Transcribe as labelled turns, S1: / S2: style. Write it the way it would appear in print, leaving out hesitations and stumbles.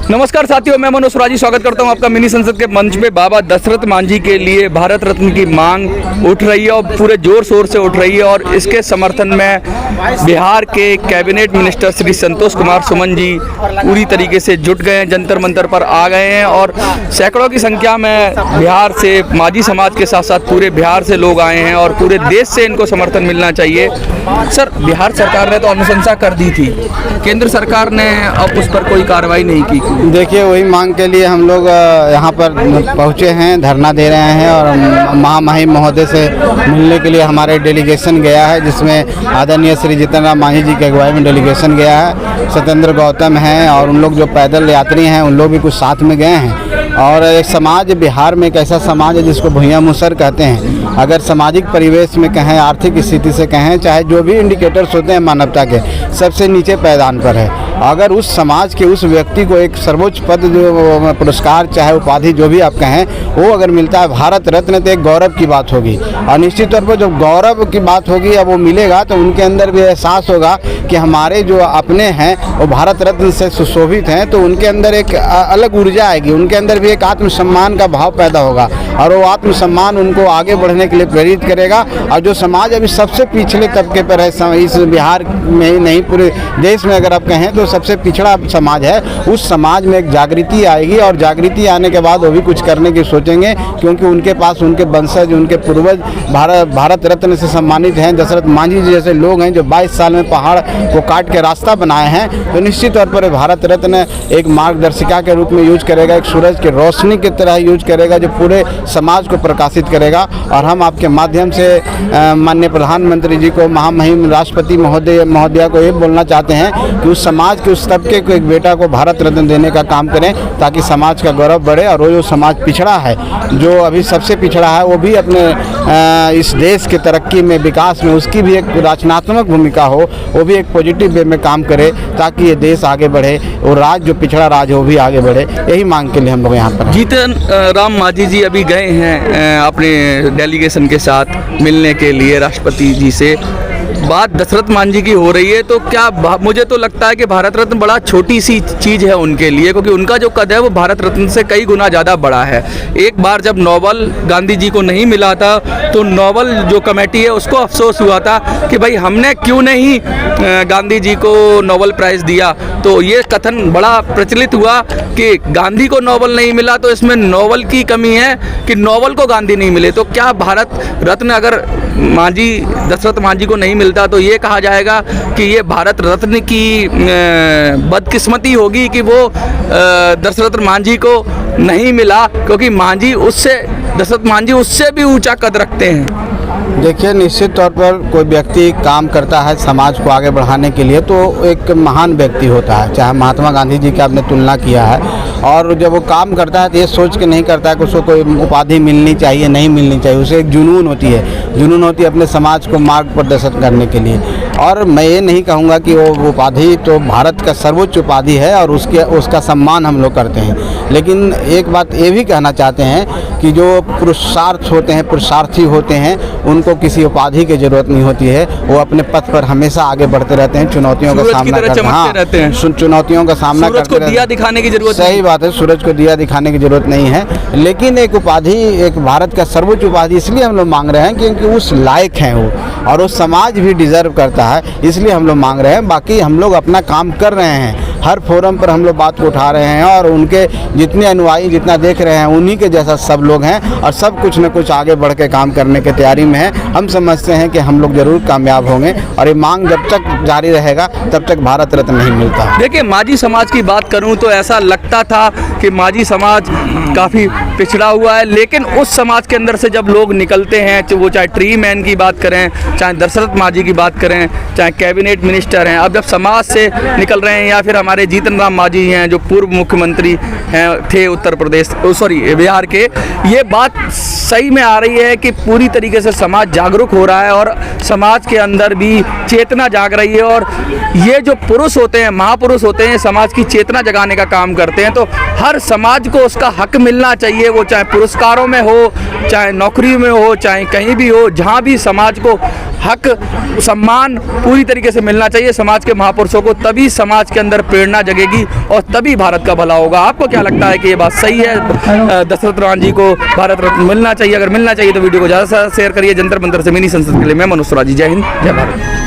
S1: नमस्कार साथियों, मैं मनोज सुराजी स्वागत करता हूं आपका मिनी संसद के मंच पे। बाबा दशरथ मांझी के लिए भारत रत्न की मांग उठ रही है और पूरे जोर शोर से उठ रही है और इसके समर्थन में बिहार के कैबिनेट मिनिस्टर श्री संतोष कुमार सुमन जी पूरी तरीके से जुट गए हैं, जंतर मंतर पर आ गए हैं और सैकड़ों की संख्या में बिहार से मांझी समाज के साथ साथ पूरे बिहार से लोग आए हैं और पूरे देश से इनको समर्थन मिलना चाहिए। सर, बिहार सरकार ने तो अनुशंसा कर दी थी, केंद्र सरकार ने अब उस पर कोई कार्रवाई नहीं की।
S2: देखिए, वही मांग के लिए हम लोग यहाँ पर पहुँचे हैं, धरना दे रहे हैं और महामहिम महोदय से मिलने के लिए हमारे डेलीगेशन गया है, जिसमें आदरणीय श्री जीतन राम मांझी जी की अगुवाई में डेलीगेशन गया है। सत्येंद्र गौतम हैं और उन लोग जो पैदल यात्री हैं उन लोग भी कुछ साथ में गए हैं। और एक समाज बिहार में एक ऐसा समाज है जिसको भुइयां मुसर कहते हैं। अगर सामाजिक परिवेश में कहें, आर्थिक स्थिति से कहें, चाहे जो भी इंडिकेटर्स होते हैं मानवता के, सबसे नीचे पैदान पर है। अगर उस समाज के उस व्यक्ति को एक सर्वोच्च पद, जो पुरस्कार चाहे उपाधि जो भी आप कहें, वो अगर मिलता है भारत रत्न, तो एक गौरव की बात होगी। और निश्चित तौर पर जब गौरव की बात होगी, अब वो मिलेगा तो उनके अंदर भी एहसास होगा कि हमारे जो अपने हैं वो भारत रत्न से सुशोभित हैं, तो उनके अंदर एक अलग ऊर्जा आएगी, उनके अंदर भी एक आत्मसम्मान का भाव पैदा होगा और वो आत्मसम्मान उनको आगे बढ़ने के लिए प्रेरित करेगा। और जो समाज अभी सबसे पिछले तबके पर है, इस बिहार में ही नहीं पूरे देश में अगर आप कहें तो सबसे पिछड़ा समाज है, उस समाज में एक जागृति आएगी और जागृति आने के बाद वो भी कुछ करने की सोचेंगे, क्योंकि उनके पास उनके वंशज, उनके पूर्वज भारत रत्न से सम्मानित हैं। दशरथ मांझी जी जैसे लोग हैं जो 22 साल में पहाड़ को काट के रास्ता बनाए हैं, तो निश्चित तौर पर भारत रत्न एक मार्गदर्शिका के रूप में यूज करेगा, एक सूरज की रोशनी की तरह यूज करेगा जो पूरे समाज को प्रकाशित करेगा। और हम आपके माध्यम से माननीय प्रधानमंत्री जी को, महामहिम राष्ट्रपति महोदया को ये बोलना चाहते हैं कि उस समाज के उस तबके को, एक बेटा को भारत रत्न देने का काम करें, ताकि समाज का गौरव बढ़े और वो जो समाज पिछड़ा है, जो अभी सबसे पिछड़ा है, वो भी अपने इस देश के तरक्की में, विकास में उसकी भी एक रचनात्मक भूमिका हो, वो भी एक पॉजिटिव वे में काम करे, ताकि ये देश आगे बढ़े और राज्य जो पिछड़ा राज्य वो भी आगे बढ़े। यही मांग के लिए हम लोग यहाँ पर।
S1: जीतन राम मांझी जी अभी गए हैं अपने डेलीगेशन के साथ मिलने के लिए राष्ट्रपति जी से। बात दशरथ मांझी की हो रही है, तो क्या मुझे तो लगता है कि भारत रत्न बड़ा छोटी सी चीज़ है उनके लिए, क्योंकि उनका जो कद है वो भारत रत्न से कई गुना ज़्यादा बड़ा है। एक बार जब नोबल गांधी जी को नहीं मिला था तो नोबल जो कमेटी है उसको अफसोस हुआ था कि भाई हमने क्यों नहीं गांधी जी को नोबल प्राइज़ दिया। तो ये कथन बड़ा प्रचलित हुआ कि गांधी को नोबल नहीं मिला तो इसमें नोबल की कमी है कि नोबल को गांधी नहीं मिले। तो क्या भारत रत्न अगर दशरथ मांझी को नहीं मिलता तो ये कहा जाएगा कि ये भारत रत्न की बदकिस्मती होगी कि वो दशरथ मांझी को नहीं मिला, क्योंकि दशरथ मांझी उससे भी ऊंचा कद रखते हैं।
S2: देखिए, निश्चित तौर पर कोई व्यक्ति काम करता है समाज को आगे बढ़ाने के लिए तो एक महान व्यक्ति होता है। चाहे महात्मा गांधी जी की आपने तुलना किया है, और जब वो काम करता है तो ये सोच के नहीं करता है कि उसको कोई उपाधि मिलनी चाहिए, नहीं मिलनी चाहिए। उसे एक जुनून होती है अपने समाज को मार्ग प्रदर्शन करने के लिए। और मैं ये नहीं कहूँगा कि वो उपाधि तो भारत का सर्वोच्च उपाधि है और उसका सम्मान हम लोग करते हैं, लेकिन एक बात ये भी कहना चाहते हैं कि जो पुरुषार्थी होते हैं उनको किसी उपाधि की जरूरत नहीं होती है। वो अपने पथ पर हमेशा आगे बढ़ते रहते हैं, चुनौतियों का सामना करते हैं। चुनौतियों का सामना करते रहते हैं।
S1: दिया दिखाने की जरूरत,
S2: सही बात है, सूरज को दिया दिखाने की जरूरत नहीं है, लेकिन एक उपाधि, एक भारत का सर्वोच्च उपाधि इसलिए हम लोग मांग रहे हैं क्योंकि उस लायक हैं वो, और वो समाज भी डिजर्व करता है, इसलिए हम लोग मांग रहे हैं। बाकी हम लोग अपना काम कर रहे हैं, हर फोरम पर हम लोग बात को उठा रहे हैं और उनके जितने अनुयायी जितना देख रहे हैं उन्हीं के जैसा सब लोग हैं और सब कुछ न कुछ आगे बढ़ के काम करने की तैयारी में है। हम समझते हैं कि हम लोग जरूर कामयाब होंगे और ये मांग जब तक जारी रहेगा तब तक भारत रत्न नहीं मिलता।
S1: देखिए, मांझी समाज की बात करूं तो ऐसा लगता था कि मांझी समाज काफ़ी पिछड़ा हुआ है, लेकिन उस समाज के अंदर से जब लोग निकलते हैं, तो वो चाहे ट्री मैन की बात करें, चाहे दशरथ मांझी की बात करें, चाहे कैबिनेट मिनिस्टर हैं, अब जब समाज से निकल रहे हैं, या फिर हमारे जीतन राम मांझी हैं जो पूर्व मुख्यमंत्री थे बिहार के, ये बात सही में आ रही है कि पूरी तरीके से समाज जागरूक हो रहा है और समाज के अंदर भी चेतना जाग रही है। और ये जो पुरुष होते हैं, महापुरुष होते हैं, समाज की चेतना जगाने का काम करते हैं, तो हर समाज को उसका हक मिलना चाहिए। चाहिए, वो चाहे पुरस्कारों में हो, चाहे नौकरी में हो, चाहे कहीं भी हो, जहाँ भी समाज को हक सम्मान पूरी तरीके से मिलना चाहिए समाज के महापुरुषों को, तभी समाज के अंदर प्रेरणा जगेगी और तभी भारत का भला होगा। आपको क्या लगता है कि ये बात सही है, दशरथ मान जी को भारत रत्न मिलना चाहिए? अगर मिलना चाहिए तो वीडियो को ज़्यादा से ज़्यादा शेयर करिए। जंतर मंतर से मिनी संसद के लिए मैं मनोज सुराजी, जय हिंद, जय भारत।